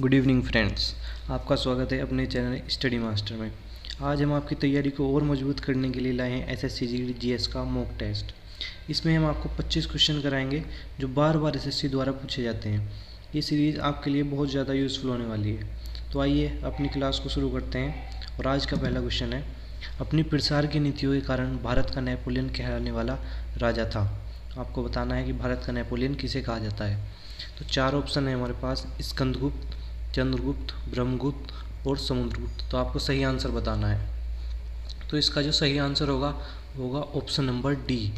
Good evening friends, आपका स्वागत है अपने चैनल स्टडी मास्टर में। आज हम आपकी तैयारी को और मजबूत करने के लिए लाए हैं एसएससी जीडी जीएस का मॉक टेस्ट। इसमें हम आपको 25 क्वेश्चन कराएंगे जो बार बार एसएससी द्वारा पूछे जाते हैं। ये सीरीज़ आपके लिए बहुत ज़्यादा यूज़फुल होने वाली है। तो आइए अपनी क्लास को शुरू करते हैं। और आज का पहला क्वेश्चन है, अपनी प्रसार की नीतियों के कारण भारत का नेपोलियन कहलाने वाला राजा था। आपको बताना है कि भारत का नेपोलियन किसे कहा जाता है। तो 4 ऑप्शन है हमारे पास, स्कंदगुप्त, चंद्रगुप्त, ब्रह्मगुप्त और समुद्रगुप्त। तो आपको सही आंसर बताना है। तो इसका जो सही आंसर होगा ऑप्शन नंबर डी,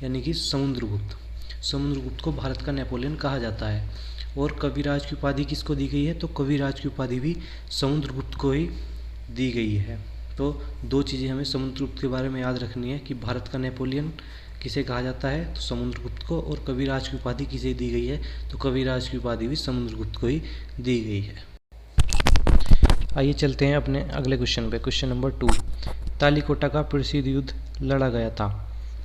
यानी कि समुद्रगुप्त। समुद्रगुप्त को भारत का नेपोलियन कहा जाता है। और कविराज की उपाधि किसको दी गई है? तो कविराज की उपाधि भी समुद्रगुप्त को ही दी गई है। तो दो चीज़ें हमें समुद्रगुप्त के बारे में याद रखनी है कि भारत का नेपोलियन किसे कहा जाता है, तो समुद्रगुप्त को। और कविराज की उपाधि किसे दी गई है? तो कविराज की उपाधि भी समुद्रगुप्त को ही दी गई है। आइए चलते हैं अपने अगले क्वेश्चन पे। क्वेश्चन नंबर 2, तालीकोटा का प्रसिद्ध युद्ध लड़ा गया था।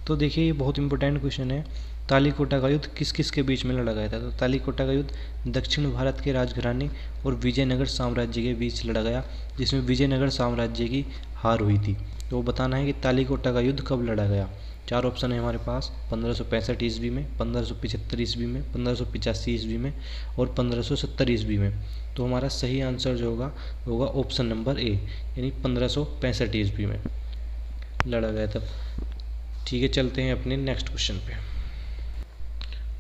तो देखिए, ये बहुत इंपॉर्टेंट क्वेश्चन है। तालीकोटा का युद्ध किस किस के बीच में लड़ा गया था? तो तालीकोटा का युद्ध दक्षिण भारत के राजघराने और विजयनगर साम्राज्य के बीच लड़ा गया, जिसमें विजयनगर साम्राज्य की हार हुई थी। तो बताना है कि तालीकोटा का युद्ध कब लड़ा गया। 4 ऑप्शन है हमारे पास, 1565 ईस्वी में, 1575 ईस्वी में, 1585 ईस्वी में और 1570 ईस्वी में। तो हमारा सही आंसर जो होगा ऑप्शन नंबर ए, यानी 1565 ईस्वी में लड़ा गया था। ठीक है, चलते हैं अपने नेक्स्ट क्वेश्चन पे।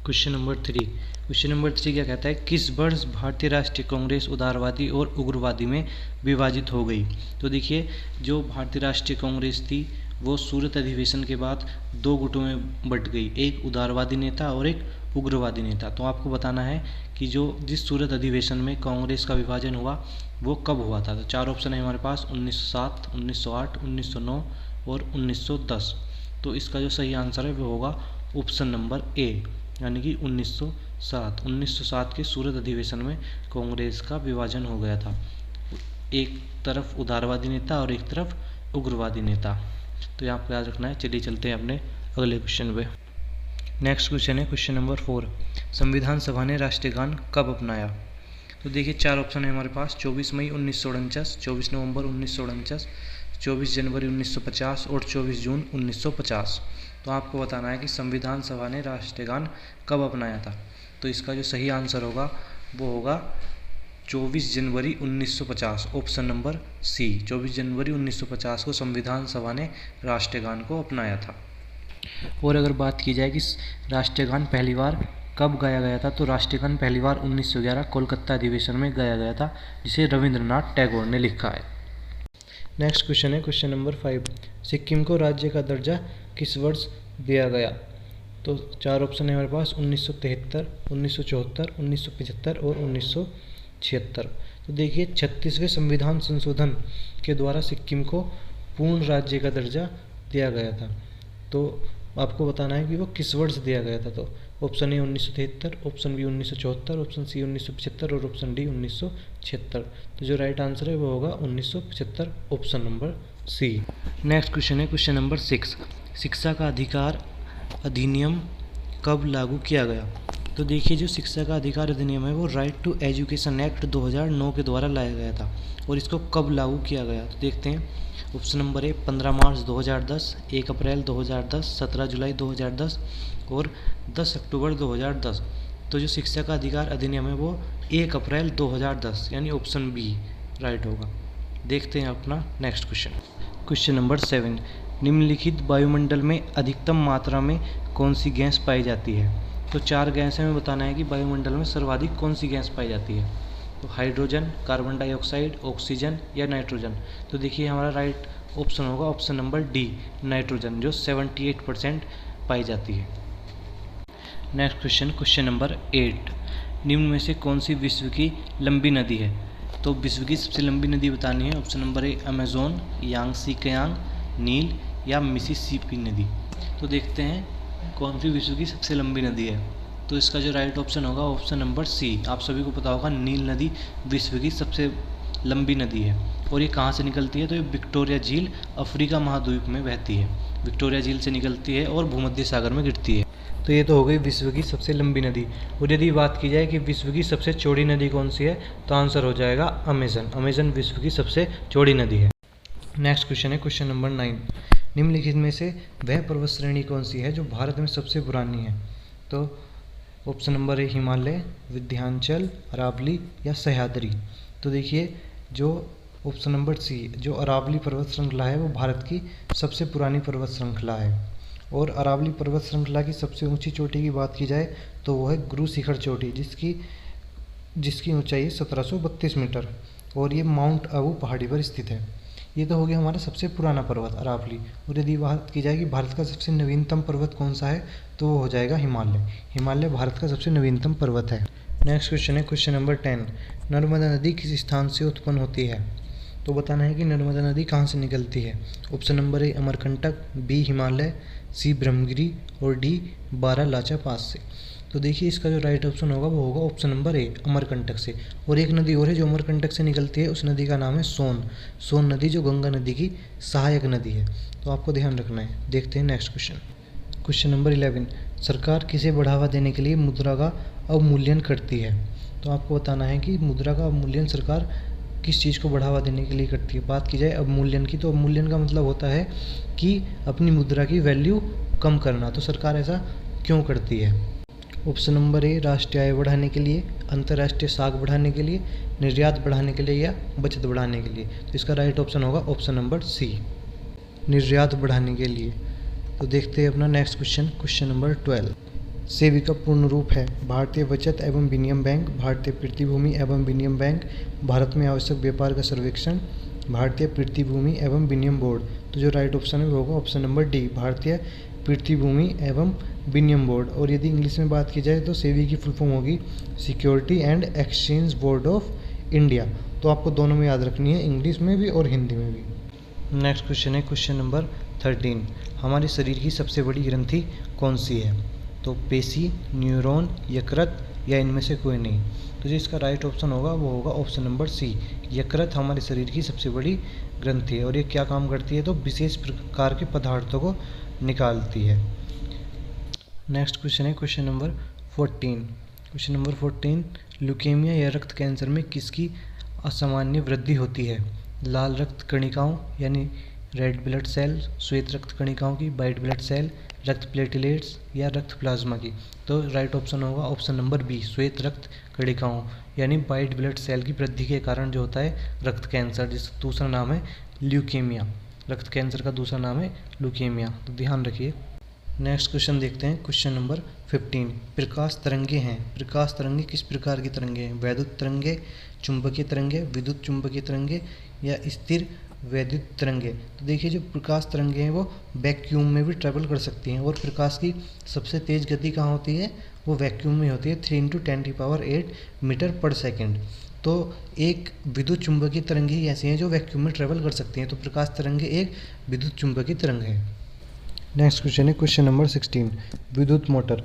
Question number 3। क्वेश्चन नंबर 3 क्या कहता है, किस वर्ष भारतीय राष्ट्रीय कांग्रेस उदारवादी और उग्रवादी में विभाजित हो गई? तो देखिए, जो भारतीय राष्ट्रीय कांग्रेस थी वो सूरत अधिवेशन के बाद 2 गुटों में बंट गई, एक उदारवादी नेता और एक उग्रवादी नेता। तो आपको बताना है कि जिस सूरत अधिवेशन में कांग्रेस का विभाजन हुआ वो कब हुआ था। तो 4 ऑप्शन है हमारे पास, 1907, 1908, 1909 और 1910। तो इसका जो सही आंसर है वो होगा ऑप्शन नंबर ए, यानी कि 1907। 1907 के सूरत अधिवेशन में कांग्रेस का विभाजन हो गया था, एक तरफ उदारवादी नेता और एक तरफ उग्रवादी नेता। तो यहाँ पर याद रखना है। चलिए चलते हैं अपने अगले क्वेश्चन पे। नेक्स्ट क्वेश्चन है क्वेश्चन नंबर 4, संविधान सभा ने राष्ट्रीय गान कब अपनाया? तो देखिए, 4 ऑप्शन है हमारे पास, 24 मई 1949, 24 नवंबर 1949, 24 जनवरी 1950 और 24 जून 1950। तो आपको बताना है कि संविधान सभा ने राष्ट्रीय गान कब अपनाया था। तो इसका जो सही आंसर होगा वो होगा 24 जनवरी 1950, ऑप्शन नंबर सी। 24 जनवरी 1950 को संविधान सभा ने राष्ट्रीय गान को अपनाया था। और अगर बात की जाए कि राष्ट्रीय गान पहली बार कब गाया गया था, तो राष्ट्रीय गान पहली बार 1911 कोलकाता अधिवेशन में गाया गया था, जिसे रविंद्रनाथ टैगोर ने लिखा है। नेक्स्ट क्वेश्चन है क्वेश्चन नंबर 5, सिक्किम को राज्य का दर्जा किस वर्ष दिया गया? तो 4 ऑप्शन है हमारे पास, 1973, 1974, 1975 और 1976। तो देखिए, 36वें संविधान संशोधन के द्वारा सिक्किम को पूर्ण राज्य का दर्जा दिया गया था। तो आपको बताना है कि वो किस वर्ष दिया गया था। तो option A 1973, option B 1974, option C 1975 और ऑप्शन डी 1976। तो जो राइट आंसर है वो होगा 1975, option number C. Next question है क्वेश्चन नंबर 6, शिक्षा का अधिकार अधिनियम कब लागू किया गया? तो देखिए, जो शिक्षा का अधिकार अधिनियम है वो राइट टू एजुकेशन एक्ट 2009 के द्वारा लाया गया था। और इसको कब लागू किया गया? तो देखते हैं। ऑप्शन नंबर ए 15 मार्च 2010, 1 अप्रैल 2010, 17 जुलाई 2010 और 10 अक्टूबर 2010। तो जो शिक्षा का अधिकार अधिनियम है वो 1 अप्रैल 2010, यानी ऑप्शन बी राइट होगा। देखते हैं अपना नेक्स्ट क्वेश्चन। क्वेश्चन नंबर 7, निम्नलिखित वायुमंडल में अधिकतम मात्रा में कौन सी गैस पाई जाती है? तो 4 गैस हमें बताना है कि वायुमंडल में सर्वाधिक कौन सी गैस पाई जाती है। तो हाइड्रोजन, कार्बन डाइऑक्साइड, ऑक्सीजन या नाइट्रोजन। तो देखिए, हमारा राइट ऑप्शन होगा ऑप्शन नंबर डी, नाइट्रोजन, जो 78% पाई जाती है। नेक्स्ट क्वेश्चन, क्वेश्चन नंबर 8, निम्न में से कौन सी विश्व की लंबी नदी है? तो विश्व की सबसे लंबी नदी बतानी है। Option number A Amazon, Yangtze Kiang, नील या मिसिसिपी नदी। तो देखते हैं कौन सी विश्व की सबसे लंबी नदी है। तो इसका जो राइट ऑप्शन होगा ऑप्शन नंबर सी। आप सभी को पता होगा, नील नदी विश्व की सबसे लंबी नदी है। और ये कहाँ से निकलती है? तो ये विक्टोरिया झील अफ्रीका महाद्वीप में बहती है। विक्टोरिया झील से निकलती है और भूमध्य सागर में गिरती है। तो ये तो हो गई विश्व की सबसे लंबी नदी। और यदि बात की जाए कि विश्व की सबसे चौड़ी नदी कौन सी है, तो आंसर हो जाएगा अमेजन। अमेजन विश्व की सबसे चौड़ी नदी है। नेक्स्ट क्वेश्चन है क्वेश्चन नंबर 9। निम्नलिखित में से वह पर्वत श्रेणी कौन सी है जो भारत में सबसे पुरानी है? तो option number A Himalaya, Vindhyachal, Aravalli या सह्याद्री। तो देखिए जो ऑप्शन नंबर सी जो अरावली पर्वत श्रृंखला है वो भारत की सबसे पुरानी पर्वत श्रृंखला है। और अरावली पर्वत श्रृंखला की सबसे ऊंची चोटी की बात की जाए तो वो है गुरु शिखर चोटी, जिसकी ऊंचाई 1732 मीटर और ये माउंट आबू पहाड़ी पर स्थित है। ये तो हो गया हमारा सबसे पुराना पर्वत अरावली। और यदि बात की जाए कि भारत का सबसे नवीनतम पर्वत कौन सा है, तो वो हो जाएगा हिमालय। हिमालय भारत का सबसे नवीनतम पर्वत है। नेक्स्ट क्वेश्चन है क्वेश्चन नंबर 10। नर्मदा नदी किस स्थान से उत्पन्न होती है? तो बताना है कि नर्मदा नदी कहाँ से निकलती है। Option number A Amarkantak, B Himalaya, C Brahmagiri और डी बारालाचा पास से। तो देखिए इसका जो राइट ऑप्शन होगा वो होगा ऑप्शन नंबर ए अमरकंटक से। और एक नदी और है जो अमरकंटक से निकलती है, उस नदी का नाम है सोन। सोन नदी जो गंगा नदी की सहायक नदी है, तो आपको ध्यान रखना है। देखते हैं नेक्स्ट क्वेश्चन। Question number 11। सरकार किसे बढ़ावा देने के लिए मुद्रा का अवमूल्यन करती है? तो आपको बताना है कि मुद्रा का अवमूल्यन सरकार किस चीज़ को बढ़ावा देने के लिए करती है। बात की जाए अवमूल्यन की, तो अवमूल्यन का मतलब होता है कि अपनी मुद्रा की वैल्यू कम करना। तो सरकार ऐसा क्यों करती है? ऑप्शन नंबर ए राष्ट्रीय आय बढ़ाने के लिए, अंतर्राष्ट्रीय साख बढ़ाने के लिए, निर्यात बढ़ाने के लिए या बचत बढ़ाने के लिए। तो इसका राइट ऑप्शन होगा ऑप्शन नंबर सी, निर्यात बढ़ाने के लिए। तो देखते हैं अपना next question. Question number 12। SEBI का पूर्ण रूप है भारतीय बचत एवं विनिमय बैंक, भारतीय प्रतिभूमि एवं विनिमय बैंक, भारत में आवश्यक व्यापार का सर्वेक्षण, भारतीय प्रतिभूमि एवं विनिमय बोर्ड। तो जो राइट ऑप्शन है वो होगा ऑप्शन नंबर डी, भारतीय प्रतिभूमि एवं विनिमय बोर्ड। और यदि इंग्लिश में बात की जाए तो सेबी की फुल फॉर्म होगी security and exchange board of India. तो आपको दोनों में याद रखनी है, इंग्लिश में भी और हिंदी में भी। नेक्स्ट क्वेश्चन है क्वेश्चन नंबर 13। हमारे शरीर की सबसे बड़ी ग्रंथि कौन सी है? तो पेशी, न्यूरॉन, यकृत या इनमें से कोई नहीं। तो जिसका राइट ऑप्शन होगा वो होगा ऑप्शन नंबर सी, यकृत हमारे शरीर की सबसे बड़ी ग्रंथि है। और ये क्या काम करती है? तो विशेष प्रकार के पदार्थों को निकालती है। नेक्स्ट क्वेश्चन है question number 14। Question number 14। Leukaemia या रक्त कैंसर में किसकी असामान्य वृद्धि होती है? लाल रक्त कणिकाओं यानी रेड ब्लड सेल, श्वेत रक्त कणिकाओं की, वाइट ब्लड सेल, रक्त प्लेटलेट्स या रक्त प्लाज्मा की। तो राइट ऑप्शन होगा ऑप्शन नंबर बी, श्वेत रक्त कणिकाओं यानी वाइट ब्लड सेल की वृद्धि के कारण जो होता है रक्त कैंसर, जिसका दूसरा नाम है ल्यूकेमिया। रक्त कैंसर का दूसरा नाम है ल्यूकेमिया, तो ध्यान रखिए। नेक्स्ट क्वेश्चन देखते हैं क्वेश्चन नंबर 15। प्रकाश तरंगे हैं, प्रकाश तरंगे किस प्रकार की तरंगे हैं? वैद्युत तरंगे, चुंबकीय तरंगे, विद्युत चुंबकीय तरंगे या स्थिर वैद्युत तरंगे। तो देखिए जो प्रकाश तरंगे हैं वो वैक्यूम में भी ट्रेवल कर सकती हैं। और प्रकाश की सबसे तेज़ गति कहाँ होती है? वो वैक्यूम में होती है, 3 × 10⁸ मीटर पर सेकेंड। तो एक विद्युत चुंबकीय तरंगे ही ऐसी हैं जो वैक्यूम में ट्रेवल कर सकती हैं। तो प्रकाश तरंगे एक विद्युत चुंबकीय तरंग है। नेक्स्ट क्वेश्चन है क्वेश्चन नंबर 16। विद्युत मोटर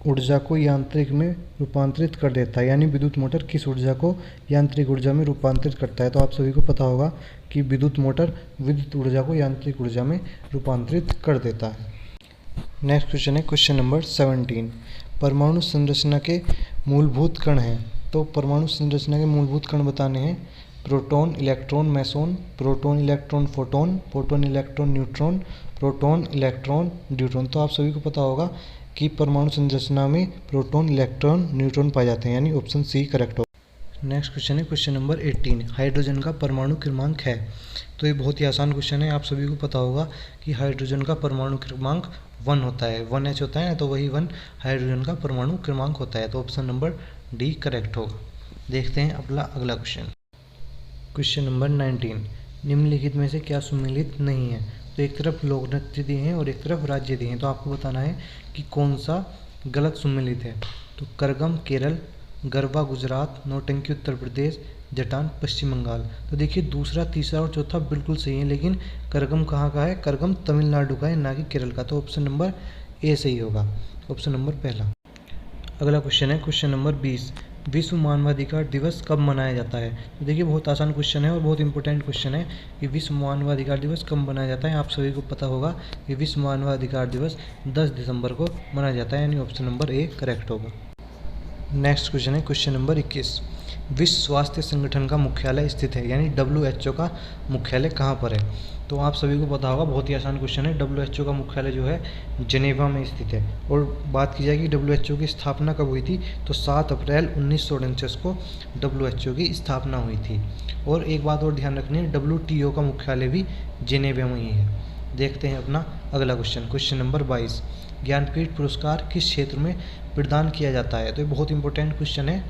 ऊर्जा को यांत्रिक में रूपांतरित कर देता है, यानी विद्युत मोटर किस ऊर्जा को यांत्रिक ऊर्जा में रूपांतरित करता है? तो आप सभी को पता होगा कि विद्युत मोटर विद्युत ऊर्जा को यांत्रिक ऊर्जा में रूपांतरित कर देता है। नेक्स्ट क्वेश्चन है क्वेश्चन नंबर 17। परमाणु संरचना के मूलभूत कण हैं। तो परमाणु संरचना के मूलभूत कण बताने हैं proton, electron, meson, proton, electron, photon, photon, electron, neutron, proton, electron, deuteron. तो आप सभी को पता होगा कि परमाणु संरचना में प्रोटॉन, इलेक्ट्रॉन, न्यूट्रॉन पाए जाते हैं, यानी ऑप्शन सी करेक्ट होगा। नेक्स्ट क्वेश्चन है क्वेश्चन नंबर 18। हाइड्रोजन का परमाणु क्रमांक है। तो ये बहुत ही आसान क्वेश्चन है, आप सभी को पता होगा कि हाइड्रोजन का परमाणु क्रमांक 1 होता है, 1H होता है ना, तो वही 1 हाइड्रोजन का परमाणु क्रमांक होता है। तो ऑप्शन नंबर डी करेक्ट होगा। देखते हैं अपना अगला क्वेश्चन। Question number 19। निम्नलिखित में से क्या सुमेलित नहीं है? तो एक तरफ लोक नृत्य दिए हैं और एक तरफ राज्य दिए हैं। तो आपको बताना है कि कौन सा गलत सुमेलित है। तो करगम केरल, गरबा गुजरात, नौटंकी उत्तर प्रदेश, जटान पश्चिम बंगाल। तो देखिए दूसरा, तीसरा और चौथा बिल्कुल सही है, लेकिन करगम कहाँ का है? करगम तमिलनाडु का है, ना कि केरल का। तो ऑप्शन नंबर ए सही होगा, ऑप्शन नंबर पहला। अगला क्वेश्चन है क्वेश्चन नंबर 20। विश्व मानवाधिकार दिवस कब मनाया जाता है? तो देखिए बहुत आसान क्वेश्चन है और बहुत इंपॉर्टेंट क्वेश्चन है कि विश्व मानवाधिकार दिवस कब मनाया जाता है। आप सभी को पता होगा कि विश्व मानवाधिकार दिवस 10 दिसंबर को मनाया जाता है, यानी ऑप्शन नंबर ए करेक्ट होगा। नेक्स्ट क्वेश्चन है क्वेश्चन नंबर 21। विश्व स्वास्थ्य संगठन का मुख्यालय स्थित है, यानी WHO का मुख्यालय कहाँ पर है? तो आप सभी को पता होगा, बहुत ही आसान क्वेश्चन है। WHO का मुख्यालय जो है जेनेवा में स्थित है। और बात की जाए कि WHO की स्थापना कब हुई थी, तो 7 अप्रैल 1949 को WHO की स्थापना हुई थी। और एक बात और ध्यान रखनी है, WTO का मुख्यालय भी जेनेवा में ही है। देखते हैं अपना अगला क्वेश्चन, क्वेश्चन नंबर 22। ज्ञानपीठ पुरस्कार किस क्षेत्र में प्रदान किया जाता है? तो ये बहुत इंपॉर्टेंट क्वेश्चन है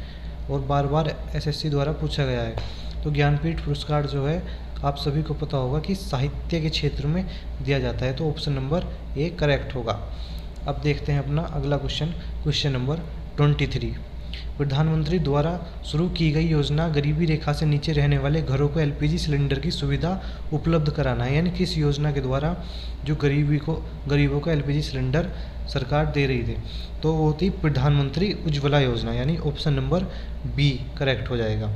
और बार बार SSC द्वारा पूछा गया है। तो ज्ञानपीठ पुरस्कार जो है आप सभी को पता होगा कि साहित्य के क्षेत्र में दिया जाता है, तो ऑप्शन नंबर ए करेक्ट होगा। अब देखते हैं अपना अगला क्वेश्चन, क्वेश्चन नंबर 23। प्रधानमंत्री द्वारा शुरू की गई योजना गरीबी रेखा से नीचे रहने वाले घरों को LPG सिलेंडर की सुविधा उपलब्ध कराना है, यानी किस योजना के द्वारा जो गरीबों को LPG सिलेंडर सरकार दे रही थी, तो वो थी प्रधानमंत्री उज्ज्वला योजना, यानी ऑप्शन नंबर बी करेक्ट हो जाएगा।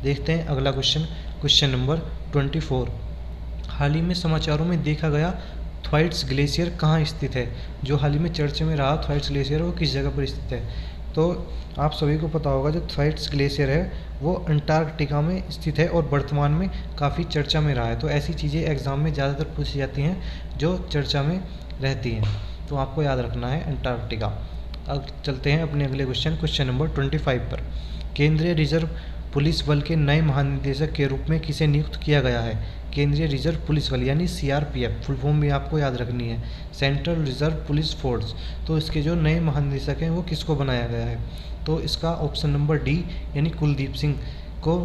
देखते हैं अगला क्वेश्चन, क्वेश्चन नंबर 24। हाल ही में समाचारों में देखा गया थ्वाइट्स ग्लेशियर कहाँ स्थित है? जो हाल ही में चर्चा में रहा थ्वाइट्स ग्लेशियर वो किस जगह पर स्थित है? तो आप सभी को पता होगा जो थ्वाइट्स ग्लेशियर है वो अंटार्कटिका में स्थित है और वर्तमान में काफ़ी चर्चा में रहा है। तो ऐसी चीज़ें एग्जाम में ज़्यादातर पूछी जाती हैं जो चर्चा में रहती हैं, तो आपको याद रखना है अंटार्कटिका। अब चलते हैं अपने अगले क्वेश्चन, क्वेश्चन नंबर 25 पर। केंद्रीय रिजर्व पुलिस बल के नए महानिदेशक के रूप में किसे नियुक्त किया गया है? केंद्रीय रिजर्व पुलिस बल यानी CRPF, फुल फॉर्म भी आपको याद रखनी है, सेंट्रल रिजर्व पुलिस फोर्स। तो इसके जो नए महानिदेशक हैं वो किसको बनाया गया है? तो इसका ऑप्शन नंबर डी यानी कुलदीप सिंह को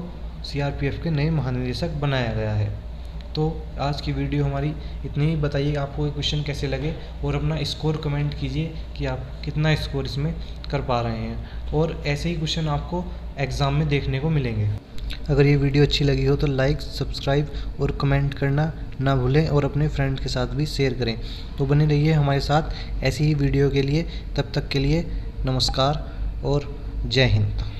CRPF के नए महानिदेशक बनाया गया है। तो आज की वीडियो हमारी इतनी ही। बताइए आपको ये क्वेश्चन कैसे लगे और अपना स्कोर कमेंट कीजिए कि आप कितना स्कोर इसमें कर पा रहे हैं, और ऐसे ही क्वेश्चन आपको एग्ज़ाम में देखने को मिलेंगे। अगर ये वीडियो अच्छी लगी हो तो लाइक, सब्सक्राइब और कमेंट करना ना भूलें और अपने फ्रेंड के साथ भी शेयर करें। तो बने रहिए हमारे साथ ऐसी ही वीडियो के लिए। तब तक के लिए नमस्कार और जय हिंद।